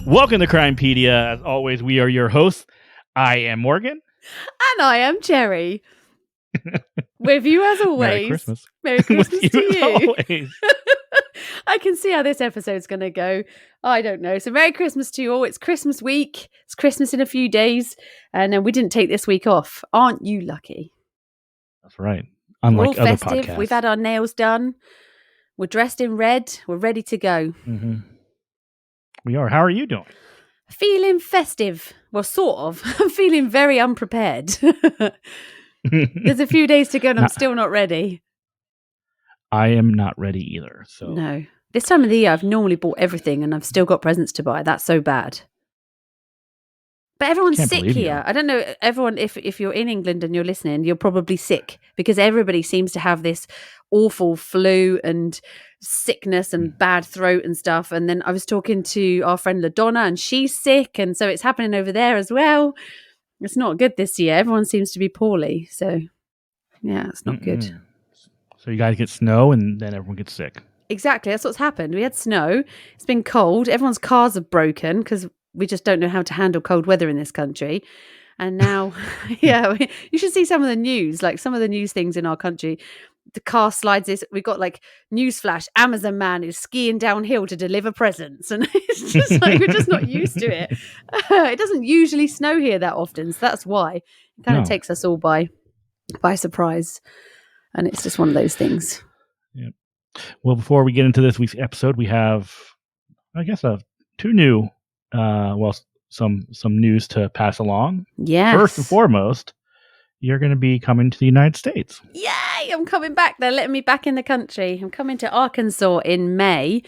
Welcome to Crimepedia. As always, we are your hosts. I am Morgan. And I am Jerry. With you as always. Merry Christmas. Merry Christmas to you. Always. I can see how this episode's going to go. I don't know. So Merry Christmas to you all. It's Christmas week. It's Christmas in a few days. And we didn't take this week off. Aren't you lucky? That's right. Unlike we're all other festive. podcasts. We've had our nails done. We're dressed in red. We're ready to go. Mm-hmm. We are. How are you doing? Feeling festive. Well, sort of. I'm feeling very unprepared. There's a few days to go and I'm still not ready. I am not ready either. So no. This time of the year, I've normally bought everything and I've still got presents to buy. That's so bad. But everyone's sick here. I don't know, everyone, if you're in England and you're listening, you're probably sick because everybody seems to have this awful flu and sickness and bad throat and stuff. And then I was talking to our friend LaDonna and she's sick. And so it's happening over there as well. It's not good this year. Everyone seems to be poorly. So, yeah, it's not good. So you guys get snow and then everyone gets sick. Exactly. That's what's happened. We had snow. It's been cold. Everyone's cars have broken because we just don't know how to handle cold weather in this country. And now, yeah, you should see some of the news, like some of the news things in our country. The car slides this. We got like newsflash, Amazon man is skiing downhill to deliver presents. And it's just like, we're just not used to it. It doesn't usually snow here that often. So that's why it kind of takes us all by surprise. And it's just one of those things. Yep. Well, before we get into this week's episode, we have, I guess, two new some news to pass along. Yes. First and foremost, you're going to be coming to the United States. Yay! I'm coming back. They're letting me back in the country. I'm coming to Arkansas in May.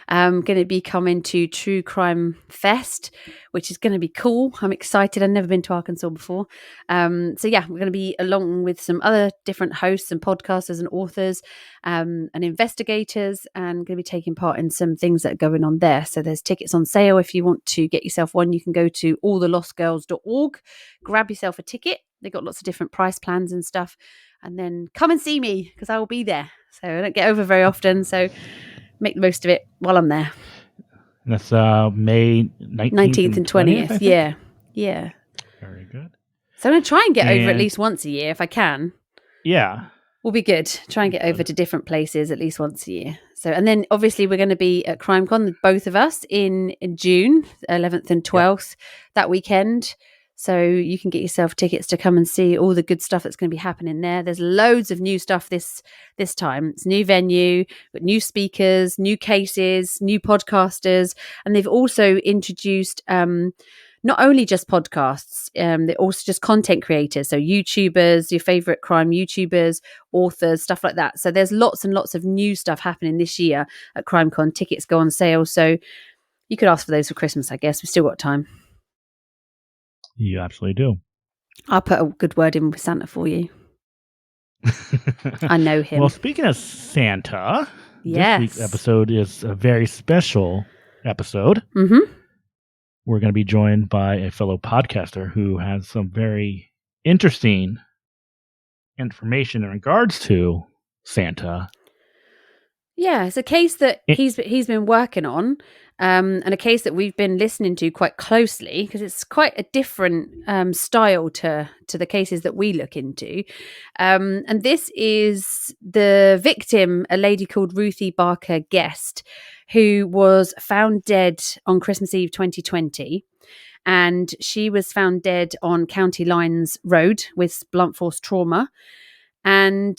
I'm going to be coming to True Crime Fest, which is going to be cool. I'm excited. I've never been to Arkansas before. So yeah, we're going to be along with some other different hosts and podcasters and authors and investigators, and going to be taking part in some things that are going on there. So there's tickets on sale. If you want to get yourself one, you can go to allthelostgirls.org, grab yourself a ticket. They've got lots of different price plans and stuff. And then come and see me because I will be there. So I don't get over very often. So make the most of it while I'm there. That's May 19th and 20th. Yeah. Yeah. Very good. So I'm going to try and get over at least once a year if I can. Yeah. Will be good. Try and get over to different places at least once a year. So, and then obviously we're going to be at CrimeCon, both of us, in June, 11th and 12th, that weekend. So you can get yourself tickets to come and see all the good stuff that's going to be happening there. There's loads of new stuff this time. It's a new venue, new speakers, new cases, new podcasters. And they've also introduced not only just podcasts, they're also just content creators. So YouTubers, your favorite crime YouTubers, authors, stuff like that. So there's lots and lots of new stuff happening this year at CrimeCon. Tickets go on sale. So you could ask for those for Christmas, I guess. We've still got time. You absolutely do. I'll put a good word in with Santa for you. I know him. Well, speaking of Santa, yes. This week's episode is a very special episode. Mm-hmm. We're going to be joined by a fellow podcaster who has some very interesting information in regards to Santa. Yeah, it's a case that he's been working on, and a case that we've been listening to quite closely because it's quite a different style to the cases that we look into. And this is the victim, a lady called Ruthie Barker Guest, who was found dead on Christmas Eve 2020. And she was found dead on County Lines Road with blunt force trauma. And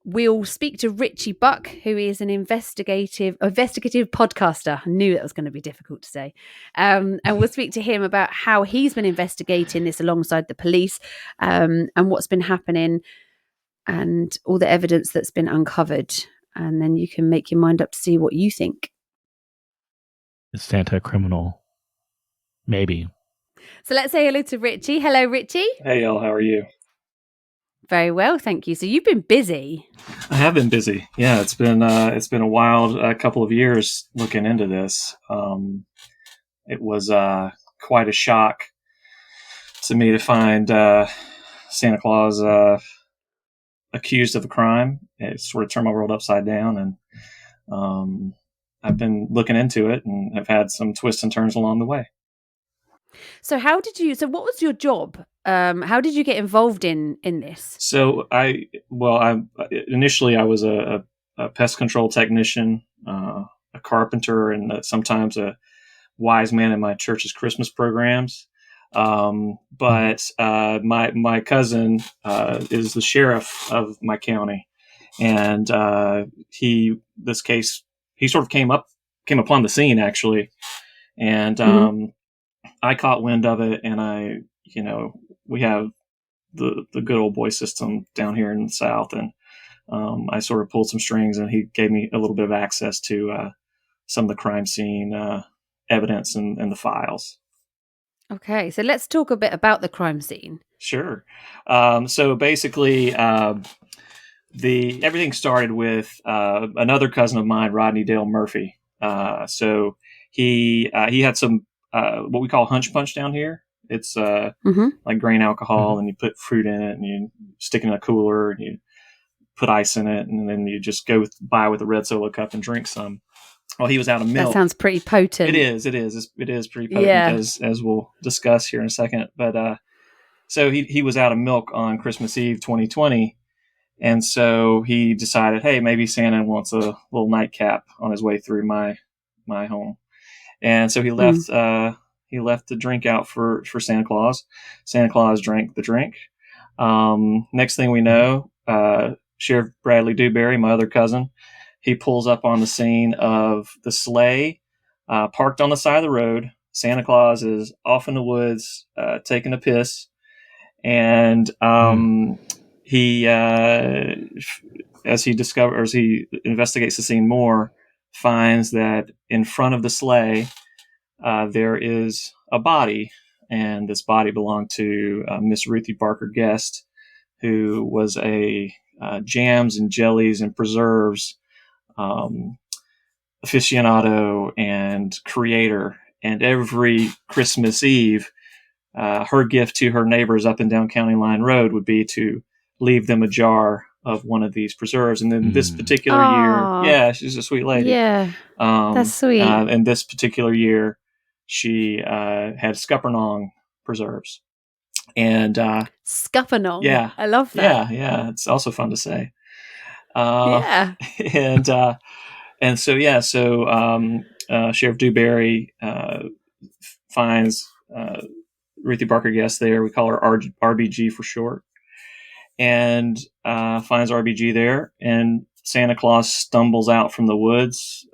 we'll speak to Richie Buck, who is an investigative podcaster. I knew that was going to be difficult to say. And we'll speak to him about how he's been investigating this alongside the police, and what's been happening and all the evidence that's been uncovered. And then you can make your mind up to see what you think. Is Santa a criminal? Maybe. So let's say hello to Richie. Hello, Richie. Hey, Elle, how are you? Very well, thank you. So you've been busy. I have been busy. Yeah, it's been a wild couple of years looking into this. It was quite a shock to me to find Santa Claus accused of a crime. It sort of turned my world upside down, and I've been looking into it and have had some twists and turns along the way. So what was your job? How did you get involved in this? So initially I was a pest control technician, a carpenter, and sometimes a wise man in my church's Christmas programs. But my cousin is the sheriff of my county, and he sort of came upon the scene actually, and I caught wind of it, and we have the good old boy system down here in the South, and I sort of pulled some strings, and he gave me a little bit of access to some of the crime scene evidence and the files. Okay, so let's talk a bit about the crime scene. Sure. So basically, everything started with another cousin of mine, Rodney Dale Murphy. So he had some what we call hunch punch down here. It's like grain alcohol, and you put fruit in it, and you stick it in a cooler, and you put ice in it, and then you just go by with a red Solo cup and drink some. Well, he was out of milk. That sounds pretty potent. It is pretty potent, as we'll discuss here in a second. But so he was out of milk on Christmas Eve 2020, and so he decided, hey, maybe Santa wants a little nightcap on his way through my home, and so he left. He left the drink out for Santa Claus. Santa Claus drank the drink. Next thing we know, Sheriff Bradley Dewberry, my other cousin, he pulls up on the scene of the sleigh parked on the side of the road. Santa Claus is off in the woods taking a piss. And he, as he investigates the scene more, finds that in front of the sleigh, there is a body, and this body belonged to Miss Ruthie Barker Guest, who was a jams and jellies and preserves aficionado and creator. And every Christmas Eve, her gift to her neighbors up and down County Line Road would be to leave them a jar of one of these preserves. And then this particular year, she's a sweet lady. Yeah, that's sweet. And this particular year, she had Scuppernong preserves. And Scuppernong. Yeah. I love that. Yeah. It's also fun to say. Yeah. And so Sheriff Dewberry finds Ruthie Barker Guest there. We call her RBG for short. And finds RBG there. And Santa Claus stumbles out from the woods,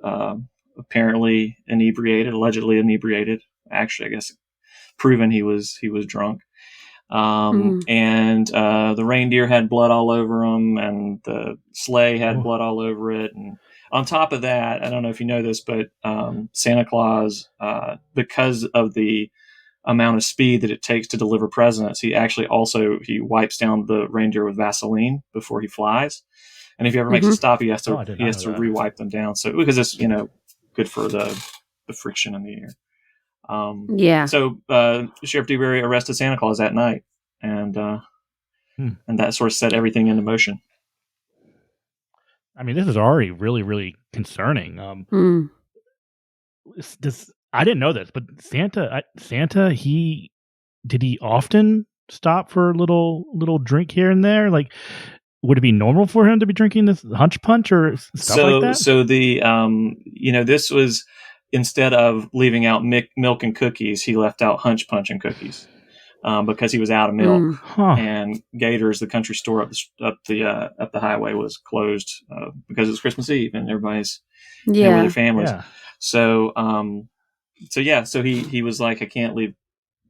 apparently allegedly inebriated. Actually, I guess proven he was drunk. And the reindeer had blood all over him, and the sleigh had blood all over it. And on top of that, I don't know if you know this, but Santa Claus, because of the amount of speed that it takes to deliver presents, he wipes down the reindeer with Vaseline before he flies. And if he ever makes a stop, he has to rewipe them down. So because it's good for the friction in the air. So Sheriff Dewberry arrested Santa Claus that night, and that sort of set everything into motion. I mean, this is already really, really concerning. I didn't know this, but Santa, did he often stop for a little drink here and there? Like, would it be normal for him to be drinking this hunch punch or stuff like that? So the this was, instead of leaving out milk and cookies, he left out hunch punch and cookies because he was out of milk. And Gators, the country store up the highway, was closed because it was Christmas Eve and everybody's with their families. Yeah. So he was like, I can't leave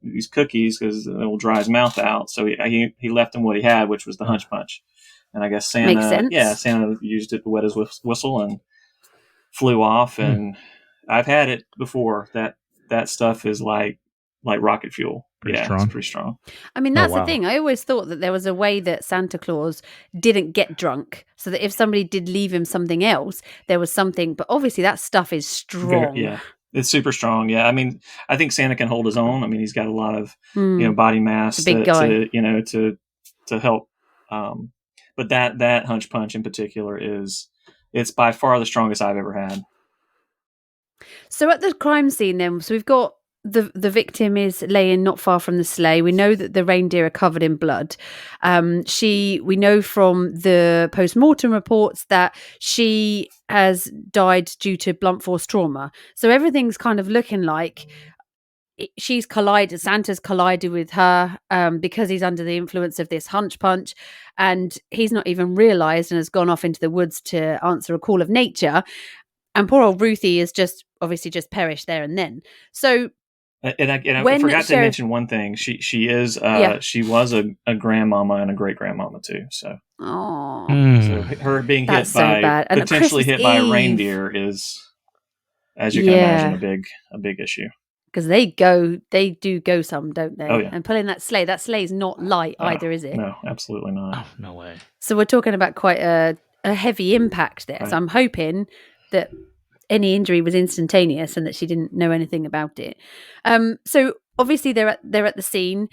these cookies because it will dry his mouth out. So he left him what he had, which was the hunch punch. And I guess Santa used it to wet his whistle and flew off. And I've had it before. That stuff is like rocket fuel. Pretty strong. It's pretty strong. I mean, that's the thing. I always thought that there was a way that Santa Claus didn't get drunk, so that if somebody did leave him something else, there was something. But obviously, that stuff is strong. It's super strong. Yeah, I mean, I think Santa can hold his own. I mean, he's got a lot of body mass big guy. to help. But that hunch punch in particular it's by far the strongest I've ever had. So at the crime scene, then, so we've got the victim is laying not far from the sleigh. We know that the reindeer are covered in blood. We know from the post-mortem reports that she has died due to blunt force trauma. So everything's kind of looking like Santa's collided with her because he's under the influence of this hunch punch, and he's not even realized and has gone off into the woods to answer a call of nature. And poor old Ruthie is obviously just perished there and then. So, and I forgot to mention one thing. She was a grandmama and a great grandmama too. So, so her being potentially hit by a reindeer is, as you can imagine, a big issue. Because they do go some, don't they? Oh, yeah. And pulling that sleigh's not light either, is it? No, absolutely not. Oh, no way. So we're talking about quite a heavy impact there. Right. So I'm hoping that any injury was instantaneous and that she didn't know anything about it. So obviously they're at the scene.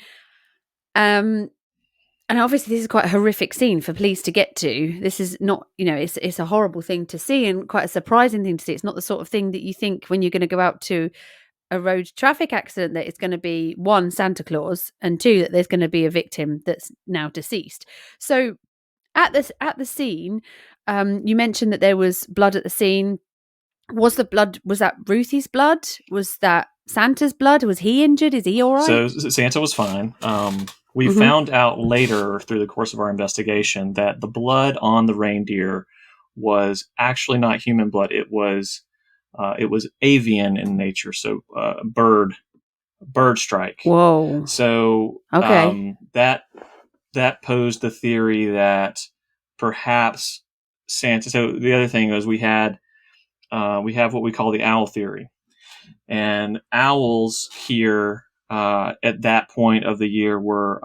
And obviously this is quite a horrific scene for police to get to. This is not, it's a horrible thing to see and quite a surprising thing to see. It's not the sort of thing that you think when you're going to go out to a road traffic accident that it's going to be, one, Santa Claus, and two, that there's going to be a victim that's now deceased. So at the scene, you mentioned that there was blood at the scene. Was that Ruthie's blood? Was that Santa's blood? Was he injured? Is he all right? So Santa was fine. We found out later through the course of our investigation that the blood on the reindeer was actually not human blood. It was avian in nature, so bird strike. Whoa! So that posed the theory that perhaps Santa. So the other thing is we have what we call the owl theory, and owls here at that point of the year were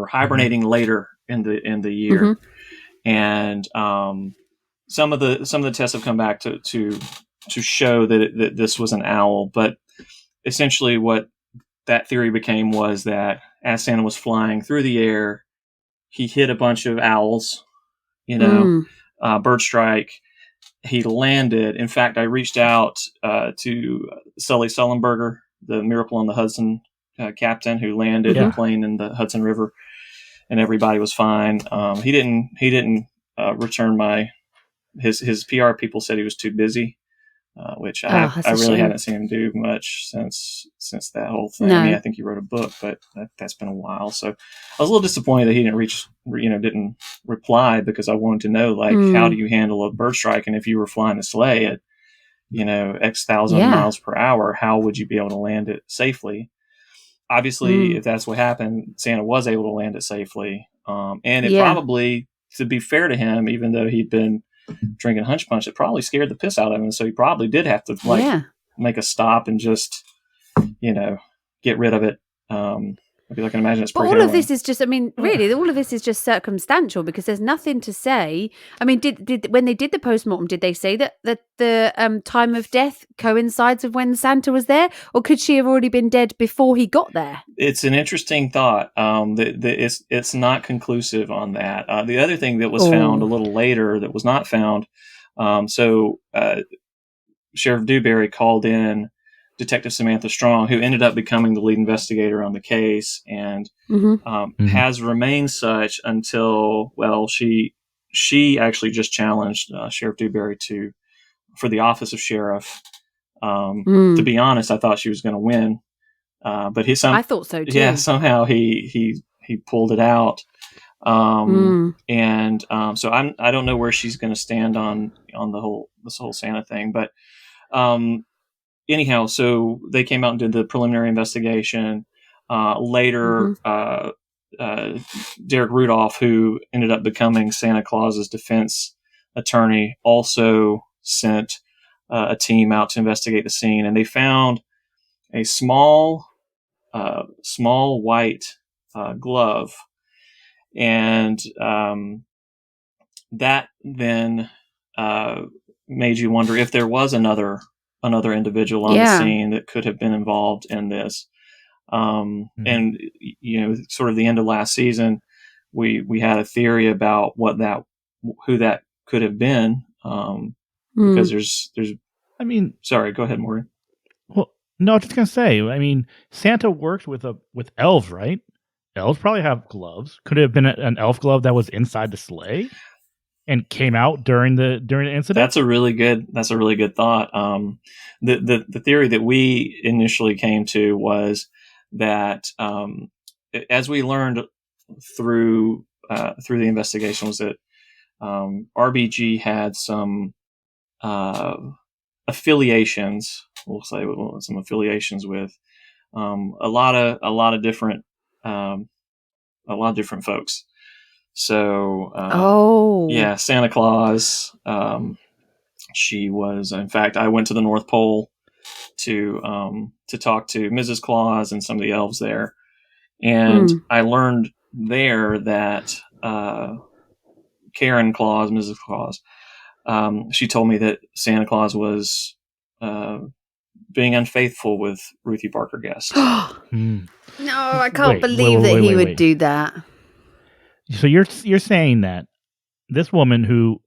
hibernating later in the year, and some of the tests have come back to show that this was an owl, but essentially what that theory became was that as Santa was flying through the air, he hit a bunch of owls, bird strike. He landed. In fact, I reached out to Sully Sullenberger, the Miracle on the Hudson captain who landed the plane in the Hudson River, and everybody was fine. He didn't return his PR people said he was too busy, which I really haven't seen him do much since that whole thing. No. I mean, I think he wrote a book, but that's been a while. So I was a little disappointed that he didn't reply, because I wanted to know, how do you handle a bird strike? And if you were flying a sleigh at, X thousand miles per hour, how would you be able to land it safely? Obviously, if that's what happened, Santa was able to land it safely. And it probably, to be fair to him, even though he'd been drinking hunch punch, it probably scared the piss out of him. So he probably did have to make a stop and just, get rid of it. I feel like I can imagine it's pretty. But all of this is just, really, all of this is just circumstantial, because there's nothing to say. I mean, did when they did the postmortem, did they say that the time of death coincides with when Santa was there, or could she have already been dead before he got there? It's an interesting thought. It's not conclusive on that. The other thing that was found a little later that was not found. Sheriff Dewberry called in Detective Samantha Strong, who ended up becoming the lead investigator on the case, and has remained such until, she actually just challenged Sheriff Dewberry for the office of sheriff. To be honest, I thought she was going to win, but I thought so too. Yeah, somehow he pulled it out, and so I don't know where she's going to stand on this whole Santa thing, but. anyhow, so they came out and did the preliminary investigation. Later, Derek Rudolph, who ended up becoming Santa Claus's defense attorney, also sent a team out to investigate the scene, and they found a small white glove, and that then made you wonder if there was another individual on the scene that could have been involved in this. And sort of the end of last season, we had a theory about who that could have been, because there's. I mean, sorry, go ahead, Morgan. Well, no, I was just gonna say. I mean, Santa worked with elves, right? Elves probably have gloves. Could it have been an elf glove that was inside the sleigh and came out during the incident? That's a really good thought. The theory that we initially came to was that, as we learned through the investigation, was that RBG had some affiliations. We'll say some affiliations with a lot of different folks. So yeah, Santa Claus. She was, in fact, I went to the North Pole to talk to Mrs. Claus and some of the elves there, and I learned there that Karen Claus, Mrs. Claus, she told me that Santa Claus was being unfaithful with Ruthie Barker Guest. No, I can't believe that he would do that. So you're saying that this woman who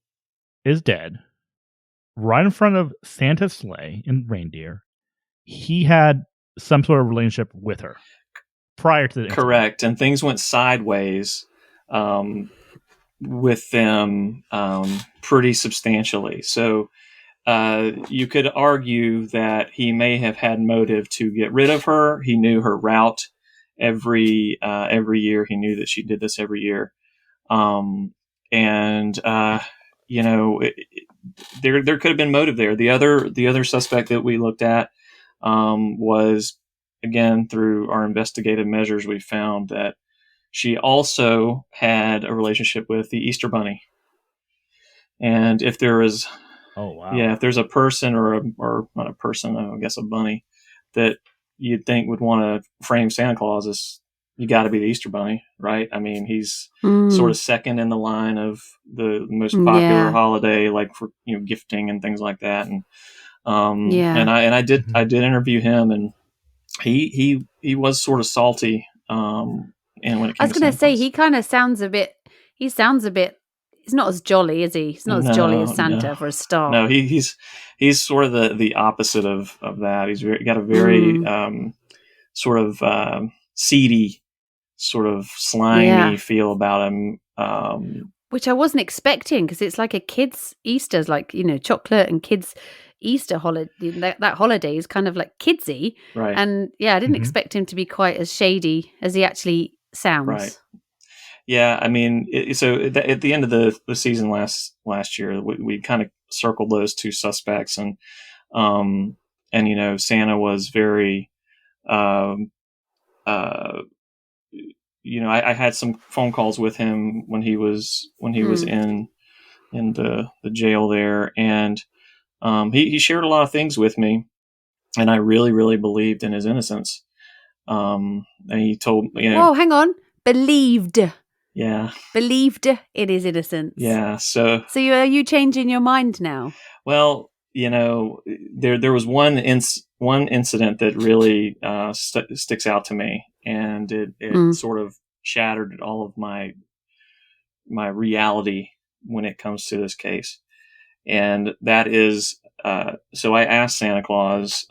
is dead, right in front of Santa's sleigh and reindeer, he had some sort of relationship with her prior to the incident. Correct, and things went sideways with them pretty substantially. So you could argue that he may have had motive to get rid of her. He knew her route every year. He knew that she did this every year, and there could have been motive there. The other suspect that we looked at was, again, through our investigative measures, we found that she also had a relationship with the Easter Bunny. And if there is, if there's a person or not a person, I guess a bunny that you'd think would want to frame Santa Claus as, you got to be the Easter Bunny, right? I mean, he's sort of second in the line of the most popular holiday, like for gifting and things like that. And and I did interview him, and he was sort of salty. And when it came, I was going to say, he kind of sounds a bit. He sounds a bit. He's not as jolly, is he? He's not as jolly as Santa for a start. No, he's sort of the opposite of that. He's got a very sort of seedy, sort of slimy feel about him. Which I wasn't expecting, because it's like a kid's Easter's, like, chocolate and kids' Easter holiday. That holiday is kind of like kidsy. Right. And I didn't expect him to be quite as shady as he actually sounds. Right. Yeah, I mean, at the end of the season last year, we kind of circled those two suspects, and Santa was very, I had some phone calls with him when he was in the jail there, and he shared a lot of things with me, and I really, really believed in his innocence. And he told me, Whoa, hang on, believed. Yeah. Believed in his innocence. Yeah. So are you changing your mind now? Well, there was one incident that really sticks out to me, and it sort of shattered all of my reality when it comes to this case. And that is, so I asked Santa Claus,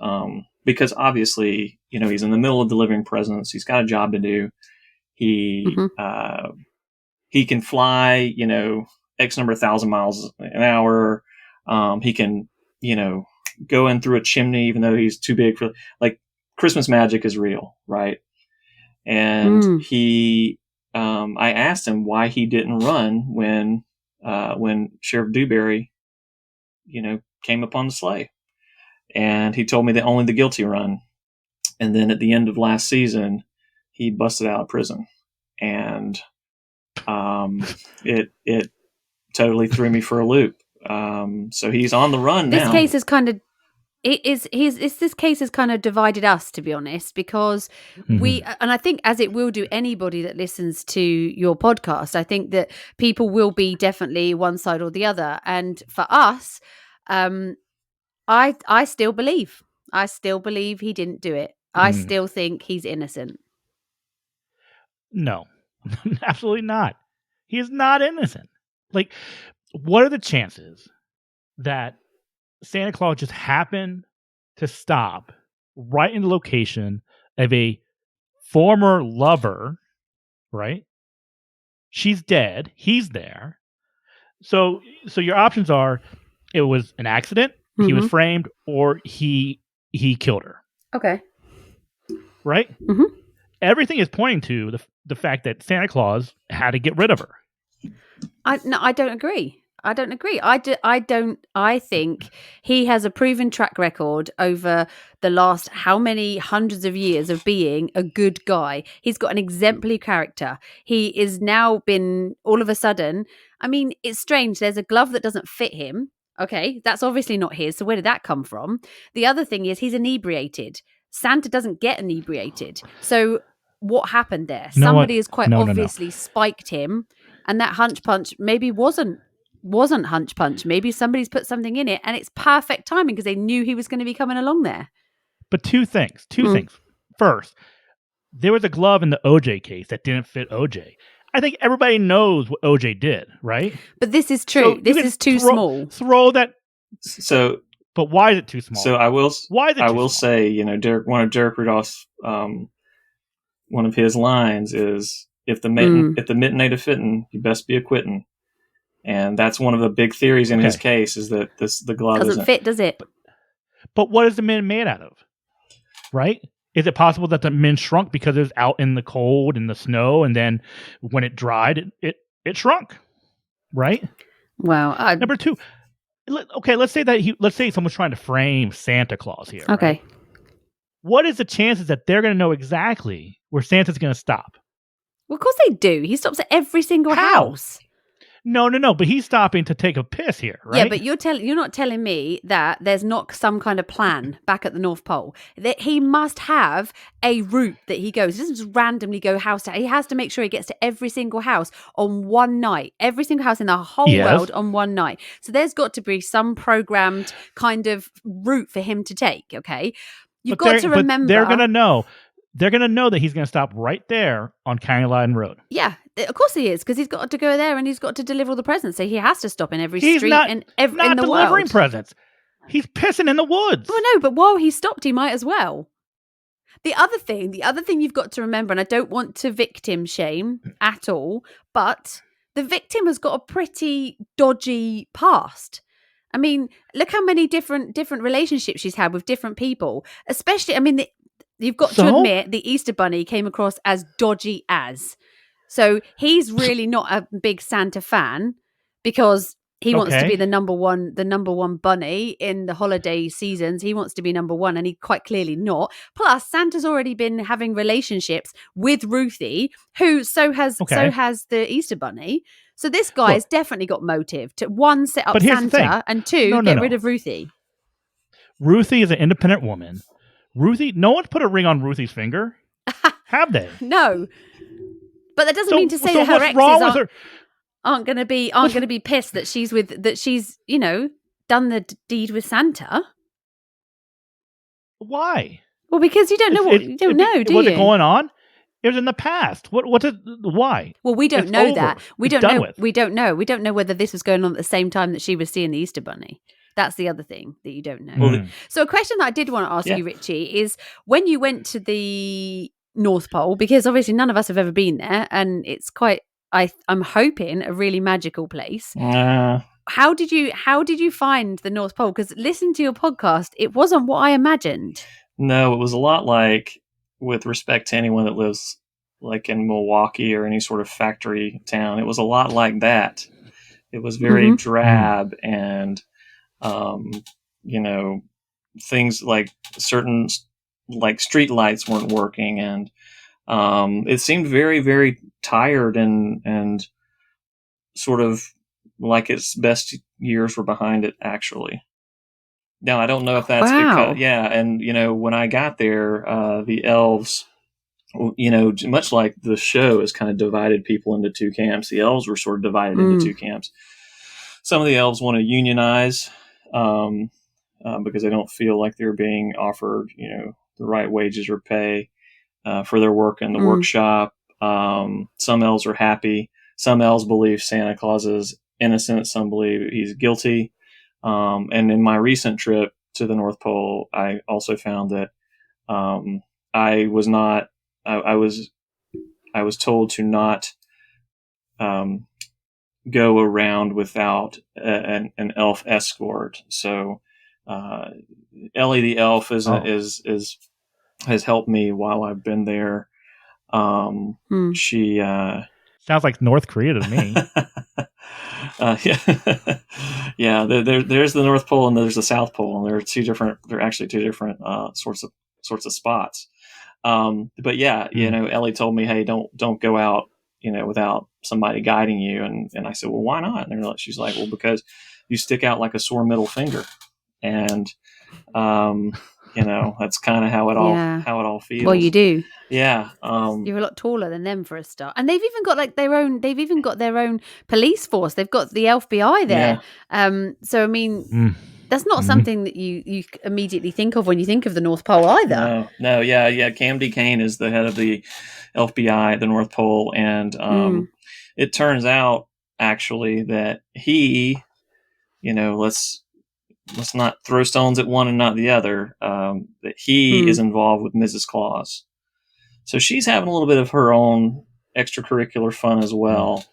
because obviously, he's in the middle of delivering presents. He's got a job to do. He can fly, X number of 1,000 miles an hour. He can, go in through a chimney, even though he's too big for, like, Christmas magic is real, right? And I asked him why he didn't run when Sheriff Dewberry, came upon the sleigh. and he told me that only the guilty run. And then at the end of last season, he busted out of prison, and it totally threw me for a loop. So he's on the run now. This case is kind of this case has kind of divided us, to be honest, because we, and I think as it will do anybody that listens to your podcast, I think that people will be definitely one side or the other. And for us, I still believe he didn't do it. I still think he's innocent. No, absolutely not. He is not innocent. Like, what are the chances that Santa Claus just happened to stop right in the location of a former lover, right? She's dead. He's there. So your options are: it was an accident, he was framed, or he killed her. Okay. Right? Mm-hmm. Everything is pointing to the fact that Santa Claus had to get rid of her. I don't agree. I think he has a proven track record over the last how many hundreds of years of being a good guy. He's got an exemplary character. He is now been all of a sudden. I mean, it's strange. There's a glove that doesn't fit him. Okay, that's obviously not his. So where did that come from? The other thing is he's inebriated. Santa doesn't get inebriated. So what happened there? Somebody has quite obviously spiked him. And that hunch punch maybe wasn't hunch punch. Maybe somebody's put something in it, and it's perfect timing because they knew he was going to be coming along there. But two things. First, there was a glove in the OJ case that didn't fit OJ. I think everybody knows what OJ did, right? But this is true. So this is too small. Throw that. So, but why is it too small? So I will. Why is it? I will say, one of Derek Rudolph's, one of his lines is, If the mitten ain't a fitting, you best be a quitting. And that's one of the big theories in his case is that the glove doesn't fit, does it? But what is the mitten made out of? Right? Is it possible that the mitten shrunk because it was out in the cold and the snow, and then when it dried, it shrunk? Right? Wow. Number two. Okay, let's say someone's trying to frame Santa Claus here. Okay. Right? What is the chances that they're going to know exactly where Santa's going to stop? Well, of course they do. He stops at every single house. No. But he's stopping to take a piss here, right? Yeah, but you're not telling me that there's not some kind of plan back at the North Pole. That he must have a route that he goes. He doesn't just randomly go house to house. He has to make sure he gets to every single house on one night. Every single house in the whole world on one night. So there's got to be some programmed kind of route for him to take, okay? You've got to remember. They're going to know. They're going to know that he's going to stop right there on County Line Road. Yeah, of course he is, because he's got to go there and he's got to deliver the presents. So he has to stop in every street and in the world. He's not delivering presents. He's pissing in the woods. Well, no, but while he stopped, he might as well. The other thing you've got to remember, and I don't want to victim shame at all, but the victim has got a pretty dodgy past. I mean, look how many different relationships she's had with different people. Especially, I mean, you've got to admit the Easter Bunny came across as dodgy as. So he's really not a big Santa fan because he wants to be the number one bunny in the holiday seasons. He wants to be number one, and he quite clearly not. Plus, Santa's already been having relationships with Ruthie, who so has the Easter Bunny. So this guy has definitely got motive to, one, set up Santa, and two, get rid of Ruthie. Ruthie is an independent woman. Ruthie, no one's put a ring on Ruthie's finger. Have they? No. But that doesn't mean to say that her exes aren't going to be pissed that she's done the deed with Santa. Why? Well, because you don't know do you? Was it going on? It was in the past. Why? Well, we don't know that. We don't know. We don't know. We don't know whether this was going on at the same time that she was seeing the Easter Bunny. That's the other thing that you don't know. So a question that I did want to ask you, Richie, is when you went to the North Pole, because obviously none of us have ever been there, and it's quite, I'm hoping, a really magical place. How did you find the North Pole? Because listening to your podcast, it wasn't what I imagined. No, it was a lot like, with respect to anyone that lives like in Milwaukee or any sort of factory town, it was a lot like that. It was very drab and, things like certain like street lights weren't working, and it seemed very, very tired and sort of like its best years were behind it, actually. Now, I don't know if that's Wow. because, yeah, and, when I got there, the elves, much like the show has kind of divided people into two camps, the elves were sort of divided into two camps. Some of the elves want to unionize because they don't feel like they're being offered, the right wages or pay for their work in the workshop. Some elves are happy. Some elves believe Santa Claus is innocent. Some believe he's guilty. And in my recent trip to the North Pole, I also found that I was not. I was told to not go around without an elf escort. So Ellie the elf is has helped me while I've been there. She sounds like North Korea to me. Yeah, yeah. There's the North Pole and there's the South Pole, and they're actually two different sorts of spots. But yeah, Ellie told me, hey, don't go out, without somebody guiding you, and I said, well, why not? And she's like, well, because you stick out like a sore middle finger, and that's kind of how it all feels. Well, you do. Yeah. You're a lot taller than them for a start. And they've even got their own police force. They've got the FBI there. Yeah. So I mean, that's not something that you immediately think of when you think of the North Pole either. No, yeah. Cam D. Kane is the head of the FBI at the North Pole, and it turns out actually that he, let's not throw stones at one and not the other. That he is involved with Mrs. Claus. So she's having a little bit of her own extracurricular fun as well.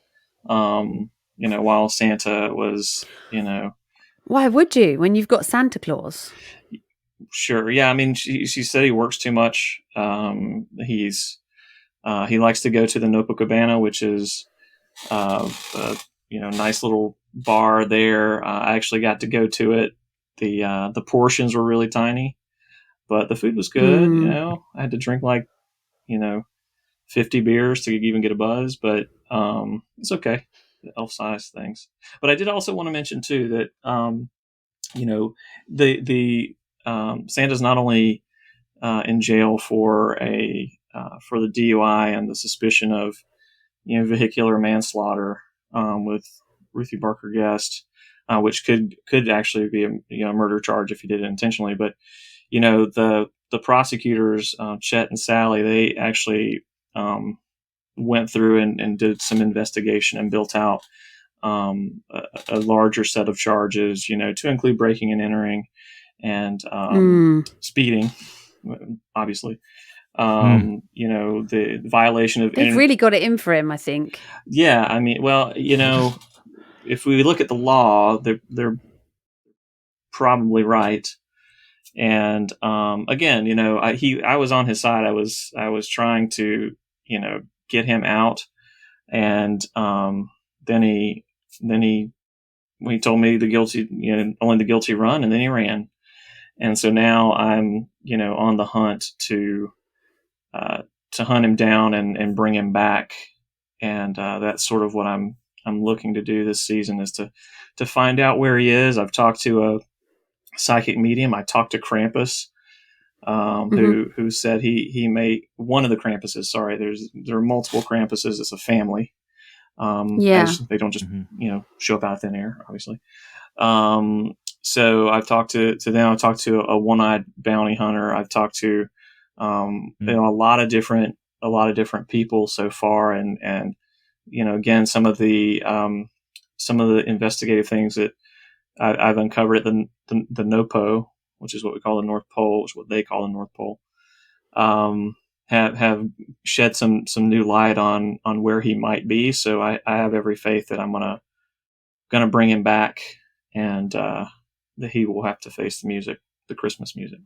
While Santa was, Why would you when you've got Santa Claus? Sure. Yeah. I mean, she said he works too much. He likes to go to the Copacabana, which is, nice little bar there. I actually got to go to it. The portions were really tiny, but the food was good. I had to drink 50 beers to even get a buzz, but it's okay. Elf size things. But I did also want to mention too that the Santa's not only in jail for the DUI and the suspicion of vehicular manslaughter with Ruthie Barker Guest, which could actually be a murder charge if he did it intentionally. But the prosecutors, Chet and Sally, they actually went through and did some investigation and built out a larger set of charges, to include breaking and entering and speeding, obviously. The violation of... They've really got it in for him, I think. Yeah, I mean, well, if we look at the law, they're probably right. And again, I was on his side. I was trying to get him out, and then he told me the guilty, only the guilty run, and then he ran. And so now I'm on the hunt to hunt him down and bring him back. And that's sort of what I'm looking to do this season, is to find out where he is. I've talked to a psychic medium. I talked to Krampus, who said he may, one of the Krampuses, sorry, there are multiple Krampuses. It's a family. They don't just show up out of thin air, obviously. So I've talked to them. I've talked to a one-eyed bounty hunter. I've talked to a lot of different people so far, and again, some of the investigative things that I've uncovered at the NOPO, which is what we call the North Pole, which is what they call the North Pole, have shed some new light on where he might be. So I have every faith that I'm gonna bring him back, and that he will have to face the Christmas music.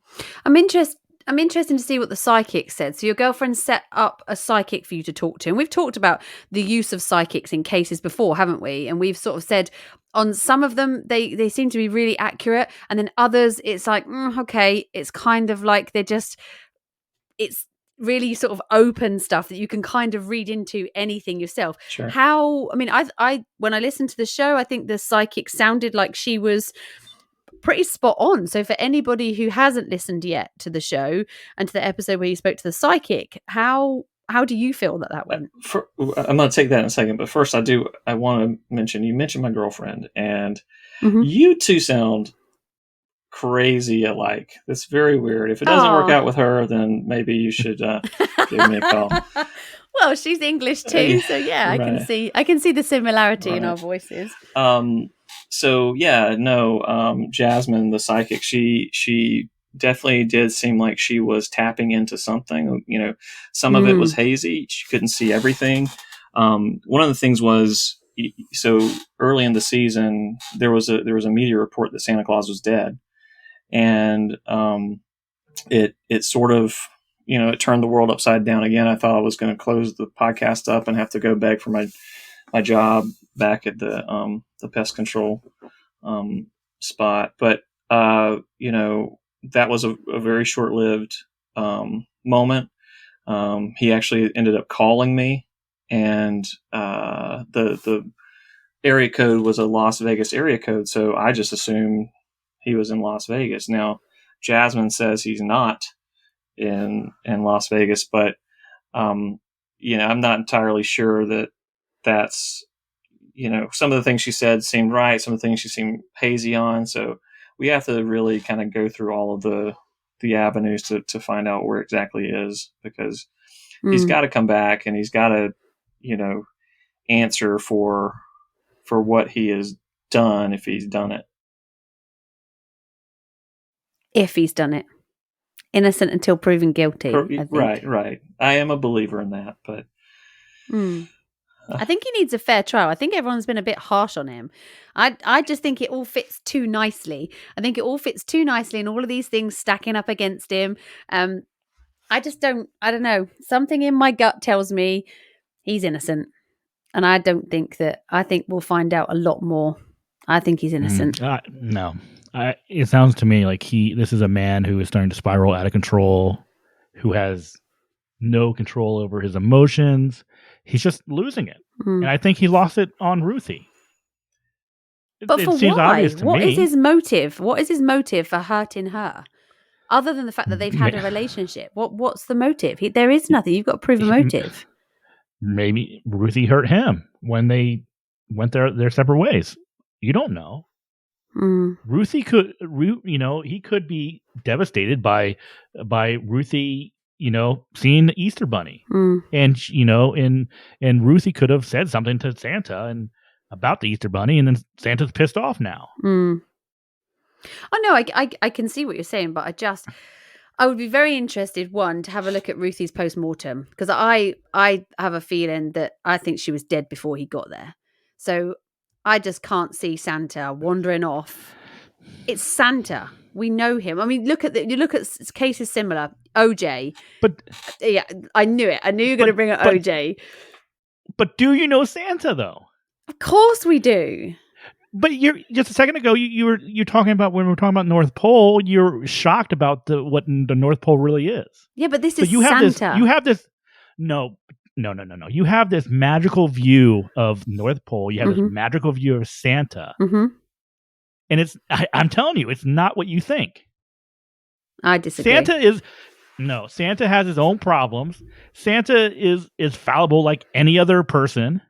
I'm interested. I'm interested to see what the psychic said. So your girlfriend set up a psychic for you to talk to. And we've talked about the use of psychics in cases before, haven't we? And we've sort of said on some of them, they seem to be really accurate. And then others, it's like, okay, it's kind of like it's really sort of open stuff that you can kind of read into anything yourself. Sure. I when I listened to the show, I think the psychic sounded like she was pretty spot on. So for anybody who hasn't listened yet to the show and to the episode where you spoke to the psychic, how do you feel that went? I'm going to take that in a second, but first I want to mention, you mentioned my girlfriend, and you two sound crazy alike. It's very weird. If it doesn't work out with her, then maybe you should give me a call. Well, she's English too, so yeah, right. I can see the similarity in our voices. So yeah, no, Jasmine, the psychic, she definitely did seem like she was tapping into something. You know, some of it was hazy. She couldn't see everything. One of the things was, so early in the season, there was a media report that Santa Claus was dead, and it sort of, you know, it turned the world upside down again. I thought I was going to close the podcast up and have to go beg for my job back at the pest control spot. But, you know, that was a very short-lived moment. He actually ended up calling me, and the area code was a Las Vegas area code. So I just assumed he was in Las Vegas. Now, Jasmine says he's not in Las Vegas, but, you know, I'm not entirely sure that that's, you know, some of the things she said seemed right. Some of the things she seemed hazy on. So we have to really kind of go through all of the avenues to find out where exactly he is, because he's got to come back and he's got to, you know, answer for what he has done, if he's done it. If he's done it. Innocent until proven guilty. Right. I am a believer in that, but I think he needs a fair trial. I think everyone's been a bit harsh on him. I just think it all fits too nicely. I think it all fits too nicely, and all of these things stacking up against him. I don't know. Something in my gut tells me he's innocent. And I think we'll find out a lot more. I think he's innocent. No. It sounds to me like this is a man who is starting to spiral out of control, who has no control over his emotions. He's just losing it. And I think he lost it on Ruthie. But for why? What is his motive? What is his motive for hurting her? Other than the fact that they've had a relationship. What's the motive? There is nothing. You've got to prove a motive. Maybe Ruthie hurt him when they went their separate ways. You don't know. Ruthie could, you know, he could be devastated by Ruthie, you know, seeing the Easter Bunny, and you know, and Ruthie could have said something to Santa and about the Easter Bunny, and then Santa's pissed off now. Oh no, I can see what you're saying, but I would be very interested, one, to have a look at Ruthie's post-mortem, because I have a feeling that I think she was dead before he got there. So I just can't see Santa wandering off. It's Santa. We know him. I mean, you look at cases similar. OJ. But yeah, I knew it. I knew you were going to bring up OJ. But do you know Santa though? Of course we do. But you're just a second ago. You're talking about, when we're talking about North Pole. You're shocked about what the North Pole really is. Yeah, but this is Santa. You have this. No. You have this magical view of North Pole. You have this magical view of Santa, and I'm telling you, it's not what you think. I disagree. Santa has his own problems. Santa is fallible like any other person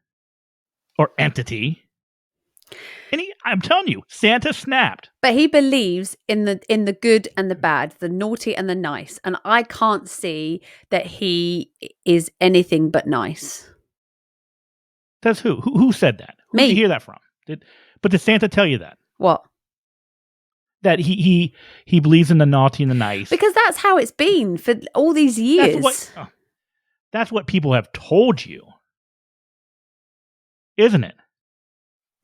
or entity. And I'm telling you, Santa snapped. But he believes in the good and the bad, the naughty and the nice. And I can't see that he is anything but nice. That's who? Who said that? Who did you hear that from? Did Santa tell you that? What? That he believes in the naughty and the nice. Because that's how it's been for all these years. That's what people have told you. Isn't it?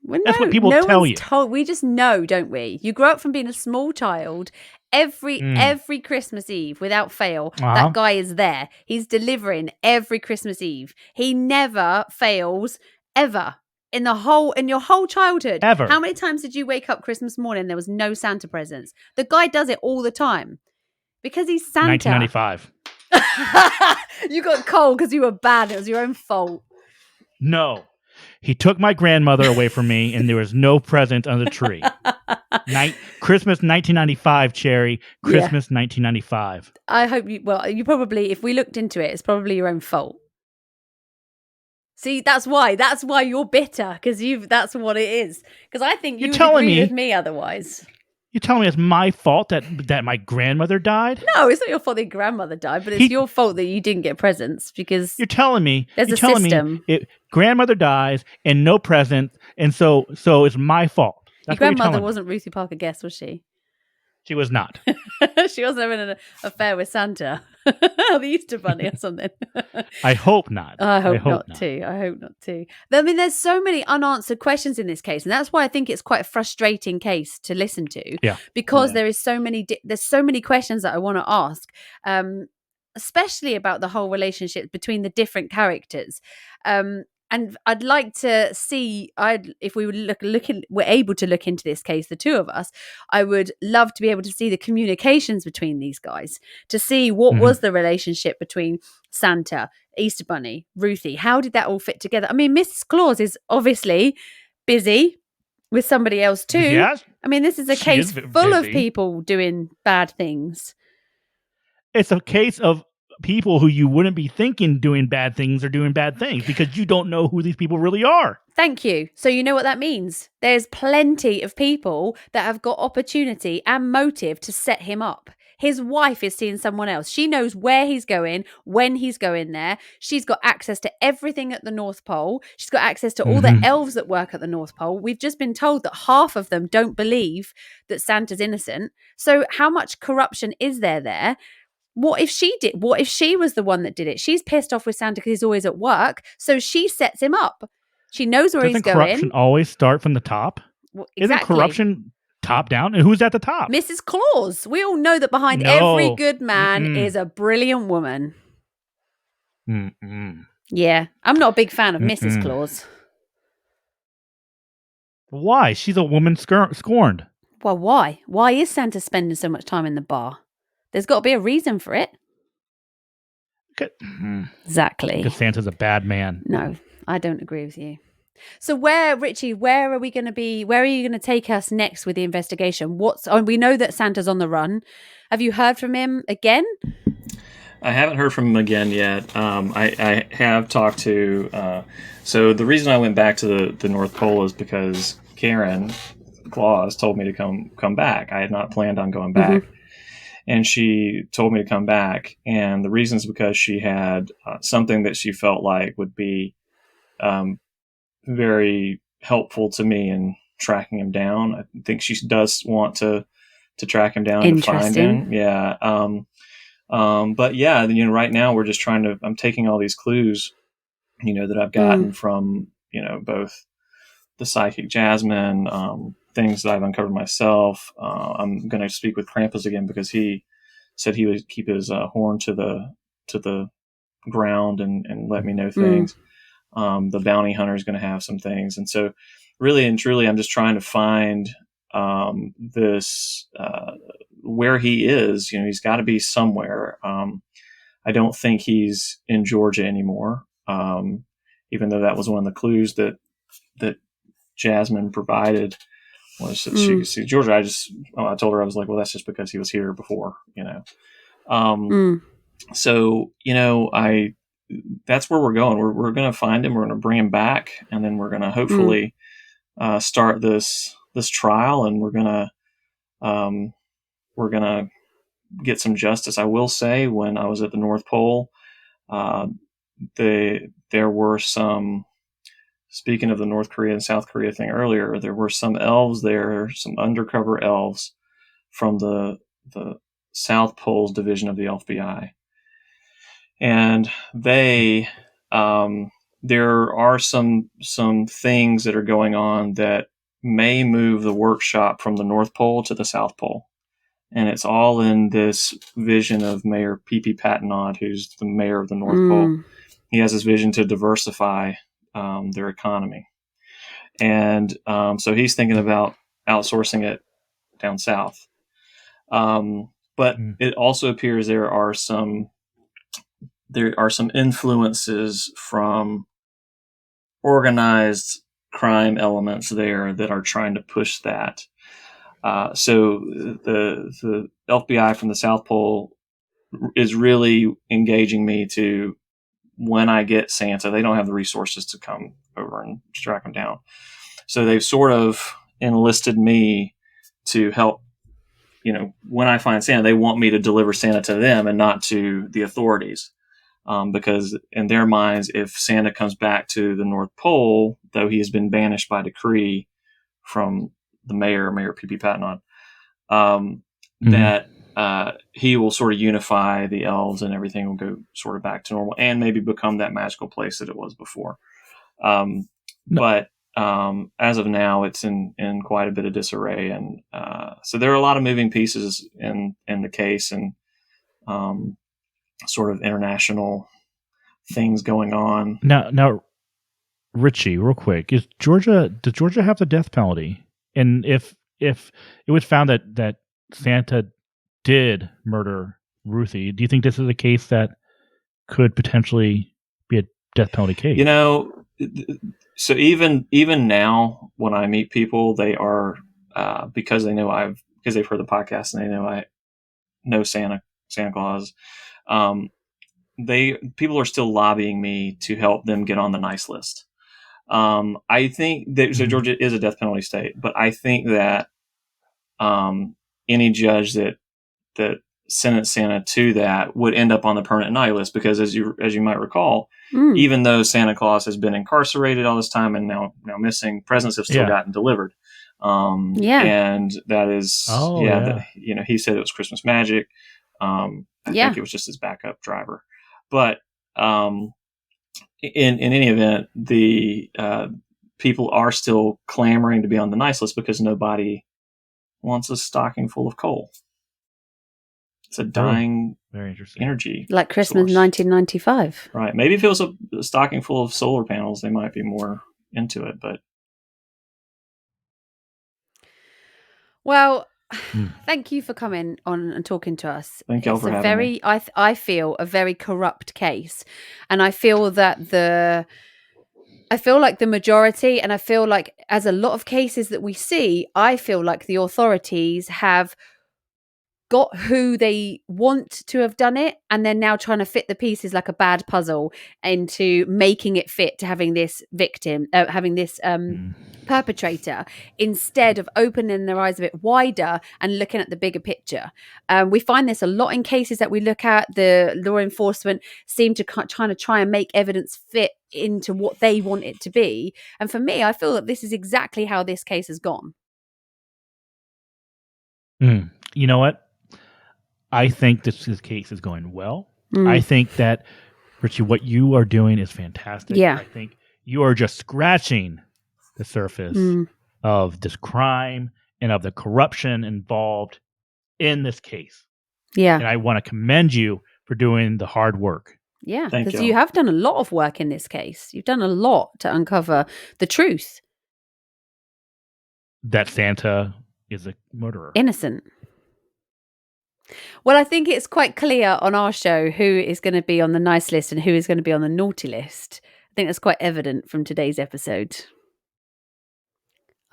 Well, that's what people tell you. We just know, don't we? You grow up from being a small child. Every Christmas Eve, without fail, that guy is there. He's delivering every Christmas Eve. He never fails, ever. In your whole childhood. Ever. How many times did you wake up Christmas morning and there was no Santa presents? The guy does it all the time. Because he's Santa. 1995. You got cold because you were bad. It was your own fault. No. He took my grandmother away from me, and there was no present on the tree. Christmas 1995, Cherry. Christmas 1995. I hope you probably, if we looked into it, it's probably your own fault. See, that's why you're bitter, because that's what it is. Because I think you would agree with me otherwise. You're telling me it's my fault that my grandmother died? No, it's not your fault that your grandmother died, but it's your fault that you didn't get presents because you're telling me there's a system. Grandmother dies and no present, and so it's my fault. That's your grandmother wasn't Ruthie Barker Guest, was she? She was not. She wasn't having an affair with Santa, the Easter Bunny or something. I hope not. I hope not too. I mean, there's so many unanswered questions in this case, and that's why I think it's quite a frustrating case to listen to. Yeah. Because there's so many questions that I want to ask, especially about the whole relationship between the different characters. And I'd like to see, if we would we're able to look into this case, the two of us, I would love to be able to see the communications between these guys, to see what was the relationship between Santa, Easter Bunny, Ruthie. How did that all fit together? I mean, Mrs. Claus is obviously busy with somebody else too. Yes. I mean, this is a case full of people doing bad things. It's a case of people who you wouldn't be thinking doing bad things are doing bad things because you don't know who these people really are. Thank you. So you know what that means. There's plenty of people that have got opportunity and motive to set him up. His wife is seeing someone else. She knows where he's going, when he's going there. She's got access to everything at the North Pole. She's got access to all the elves that work at the North Pole. We've just been told that half of them don't believe that Santa's innocent. So how much corruption is there? What if she did? What if she was the one that did it? She's pissed off with Santa because he's always at work. So she sets him up. She knows where he's going. Doesn't corruption always start from the top? Well, exactly. Isn't corruption top down? And who's at the top? Mrs. Claus. We all know that behind every good man is a brilliant woman. Yeah. I'm not a big fan of Mrs. Claus. Why? She's a woman scorned. Well, why? Why is Santa spending so much time in the bar? There's got to be a reason for it. Exactly. Because Santa's a bad man. No, I don't agree with you. So Richie, where are we going to be? Where are you going to take us next with the investigation? We know that Santa's on the run. Have you heard from him again? I haven't heard from him again yet. I have talked to... so the reason I went back to the North Pole is because Karen Claus told me to come back. I had not planned on going back. And she told me to come back. And the reason is because she had something that she felt like would be very helpful to me in tracking him down. I think she does want to track him down and find him. Yeah. But yeah, right now we're just I'm taking all these clues, that I've gotten from, both the psychic Jasmine, things that I've uncovered myself. I'm going to speak with Krampus again because he said he would keep his horn to the ground and let me know things. The bounty hunter is going to have some things. And so really and truly, I'm just trying to find this where he is. He's got to be somewhere. I don't think he's in Georgia anymore, even though that was one of the clues that Jasmine provided. Was that she could see Georgia. I told her, I was like, well, that's just because he was here before, So, that's where we're going. We're going to find him. We're going to bring him back, and then we're going to hopefully start this trial, and we're going to get some justice. I will say, when I was at the North Pole, there were some. Speaking of the North Korea and South Korea thing earlier, there were some elves there, some undercover elves from the South Pole's division of the FBI. And they, there are some things that are going on that may move the workshop from the North Pole to the South Pole. And it's all in this vision of Mayor P.P. Patenaude, who's the mayor of the North Pole. He has this vision to diversify their economy. And so he's thinking about outsourcing it down south. But it also appears there are some influences from organized crime elements there that are trying to push that. So the FBI from the South Pole is really engaging me to, when I get Santa, they don't have the resources to come over and track him down. So they've sort of enlisted me to help. When I find Santa, they want me to deliver Santa to them and not to the authorities. Because in their minds, if Santa comes back to the North Pole, though he has been banished by decree from the Mayor P.P. Patenaude, that he will sort of unify the elves and everything will go sort of back to normal and maybe become that magical place that it was before. But as of now, it's in quite a bit of disarray, and so there are a lot of moving pieces in the case, and sort of international things going on. Now, Richie, real quick, does Georgia have the death penalty? And if it was found that Santa did murder Ruthie, do you think this is a case that could potentially be a death penalty case? So even now, when I meet people, they are because they've heard the podcast and they know I know Santa Claus. People are still lobbying me to help them get on the nice list. I think that so Georgia is a death penalty state, but I think that any judge that sentenced Santa to that would end up on the permanent naughty list, because as you might recall, even though Santa Claus has been incarcerated all this time and now missing, presents have still gotten delivered. And that is he said it was Christmas magic. I think it was just his backup driver. But in any event, the people are still clamoring to be on the nice list because nobody wants a stocking full of coal. It's a dying very interesting energy. Like Christmas source. 1995. Right. Maybe if it was a stocking full of solar panels, they might be more into it. But well, thank you for coming on and talking to us. Thank you for having me. I feel a very corrupt case, and I feel that the majority, and I feel like as a lot of cases that we see, I feel like the authorities have got who they want to have done it, and they're now trying to fit the pieces like a bad puzzle into making it fit to having this victim, perpetrator, instead of opening their eyes a bit wider and looking at the bigger picture. We find this a lot in cases that we look at. The law enforcement seem to try and make evidence fit into what they want it to be. And for me, I feel that this is exactly how this case has gone. You know what? I think this case is going well. I think that, Richie, what you are doing is fantastic. Yeah. I think you are just scratching the surface of this crime and of the corruption involved in this case. Yeah. And I want to commend you for doing the hard work. Yeah, because you have done a lot of work in this case. You've done a lot to uncover the truth. That Santa is a murderer. Innocent. Well, I think it's quite clear on our show who is going to be on the nice list and who is going to be on the naughty list. I think that's quite evident from today's episode.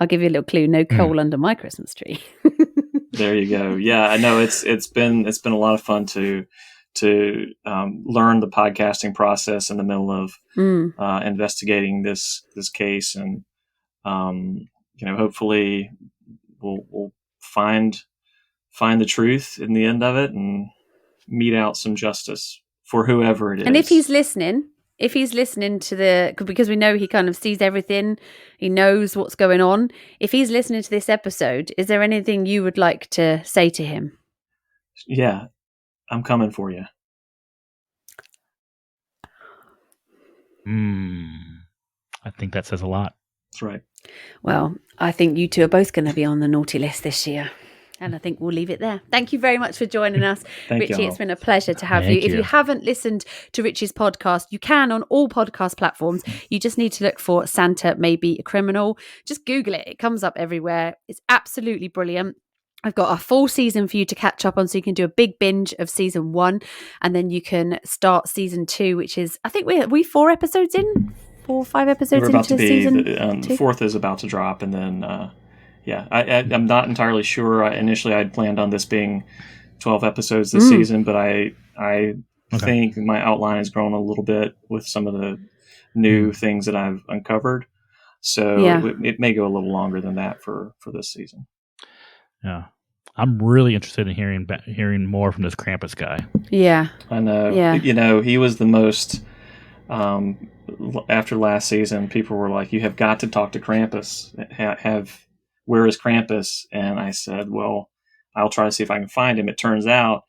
I'll give you a little clue. No coal under my Christmas tree. There you go. Yeah, I know it's been a lot of fun to learn the podcasting process in the middle of investigating this case, and hopefully we'll find the truth in the end of it and mete out some justice for whoever it is. And if he's listening to because we know he kind of sees everything, he knows what's going on. If he's listening to this episode, is there anything you would like to say to him? Yeah, I'm coming for you. I think that says a lot. That's right. Well, I think you two are both going to be on the naughty list this year. And I think we'll leave it there. Thank you very much for joining us, Thank Richie. y'all. It's been a pleasure to have Thank you. If you. you haven't listened to Richie's podcast, you can on all podcast platforms. You just need to look for Santa May Be a Criminal. Just Google it. It comes up everywhere. It's absolutely brilliant. I've got a full season for you to catch up on, so you can do a big binge of season 1, and then you can start season 2, which is, I think we 4 episodes in, 4 or 5 episodes We're about into to be season the 2. 4th is about to drop, and then I'm not entirely sure. Initially, I'd planned on this being 12 episodes this season, but I think my outline has grown a little bit with some of the new things that I've uncovered. So it may go a little longer than that for this season. Yeah. I'm really interested in hearing more from this Krampus guy. Yeah. I know. Yeah. You know, he was the most, after last season, people were like, you have got to talk to Krampus. Where is Krampus? And I said, well, I'll try to see if I can find him. It turns out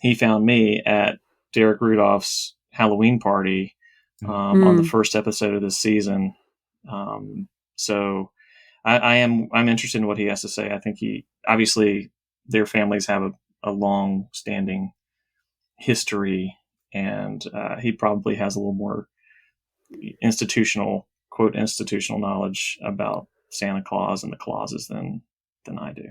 he found me at Derek Rudolph's Halloween party on the first episode of this season. So I'm interested in what he has to say. I think obviously their families have a long standing history, and he probably has a little more institutional knowledge about Santa Claus and the Clauses than I do.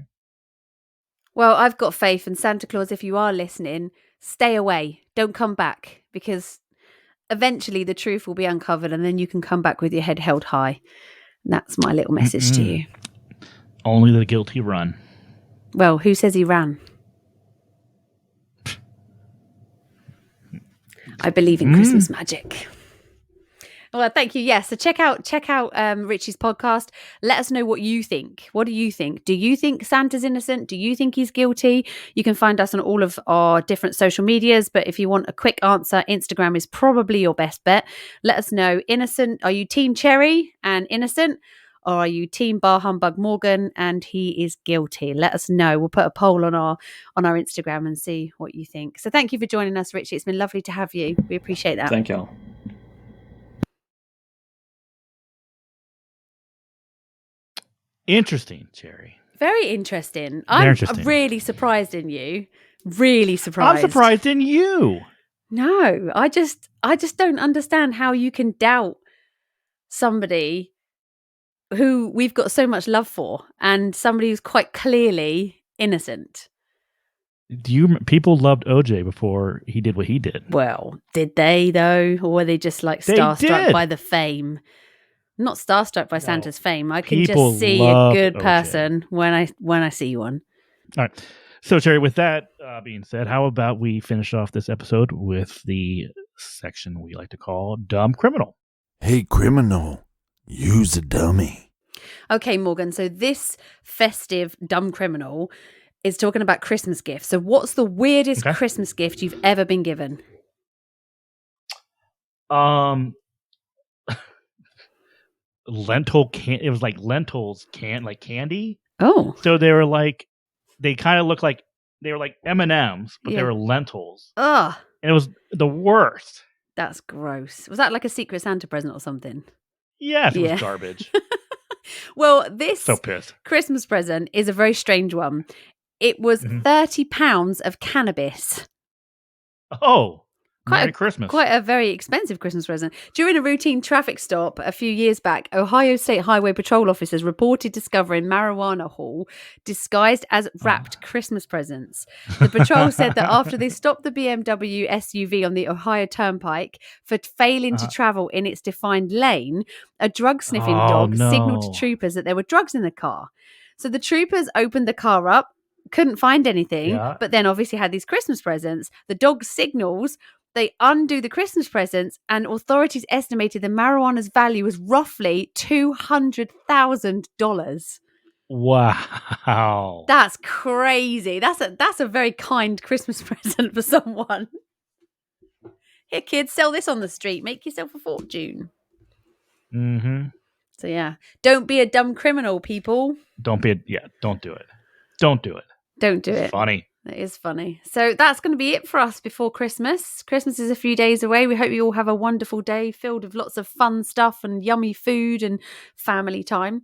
Well, I've got faith, and Santa Claus, if you are listening, stay away. Don't come back, because eventually the truth will be uncovered, and then you can come back with your head held high. And that's my little message to you. Only the guilty run. Well, who says he ran? I believe in Christmas magic. Well, thank you. Yes, so check out Richie's podcast. Let us know what you think. What do you think? Do you think Santa's innocent? Do you think he's guilty? You can find us on all of our different social medias, but if you want a quick answer, Instagram is probably your best bet. Let us know. Innocent? Are you Team Cherry and innocent? Or are you Team Bar Humbug Morgan and he is guilty? Let us know. We'll put a poll on our Instagram and see what you think. So thank you for joining us, Richie. It's been lovely to have you. We appreciate that. Thank y'all. Interesting, Cherry. Very interesting. I'm really surprised in you. Really surprised. I'm surprised in you. No, I just don't understand how you can doubt somebody who we've got so much love for, and somebody who's quite clearly innocent. People loved OJ before he did what he did? Well, did they though, or were they just like starstruck by the fame? I'm not starstruck by Santa's fame. I can just see a good person when I see one. All right. So, Cherry, with that being said, how about we finish off this episode with the section we like to call Dumb Criminal? Hey, criminal, use a dummy. Okay, Morgan. So this festive Dumb Criminal is talking about Christmas gifts. So what's the weirdest Christmas gift you've ever been given? Lentil can. It was like lentils like candy. Oh, so they kind of look like they were like M&Ms, but they were lentils. Ugh, and it was the worst. That's gross. Was that like a Secret Santa present or something? Yes, it was garbage. Well, this so pissed. Christmas present is a very strange one. It was 30 pounds of cannabis. Oh. Merry Christmas. Quite a very expensive Christmas present. During a routine traffic stop a few years back, Ohio State Highway Patrol officers reported discovering marijuana haul disguised as wrapped Christmas presents. The patrol said that after they stopped the BMW SUV on the Ohio Turnpike for failing to travel in its defined lane, a drug-sniffing dog signaled to troopers that there were drugs in the car. So the troopers opened the car up, couldn't find anything, but then obviously had these Christmas presents. The dog signals. They undo the Christmas presents, and authorities estimated the marijuana's value was roughly $200,000. Wow, that's crazy. That's a very kind Christmas present for someone. Here, kids, sell this on the street. Make yourself a fortune. Mm-hmm. So yeah, don't be a dumb criminal, people. Don't do it. Don't do it. Don't do it. Funny. That is funny. So that's going to be it for us before Christmas. Christmas is a few days away. We hope you all have a wonderful day filled with lots of fun stuff and yummy food and family time.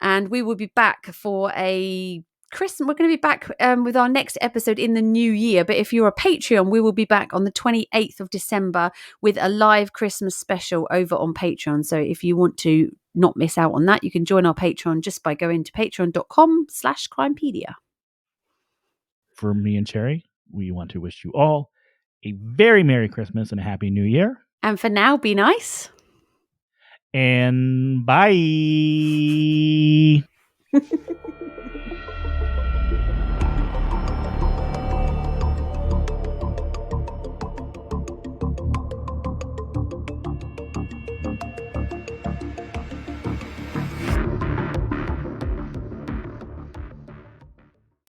And we will be back for a Christmas. We're going to be back with our next episode in the new year. But if you're a Patreon, we will be back on the 28th of December with a live Christmas special over on Patreon. So if you want to not miss out on that, you can join our Patreon just by going to patreon.com/crimepedia. For me and Cherry, we want to wish you all a very Merry Christmas and a Happy New Year. And for now, be nice. And bye.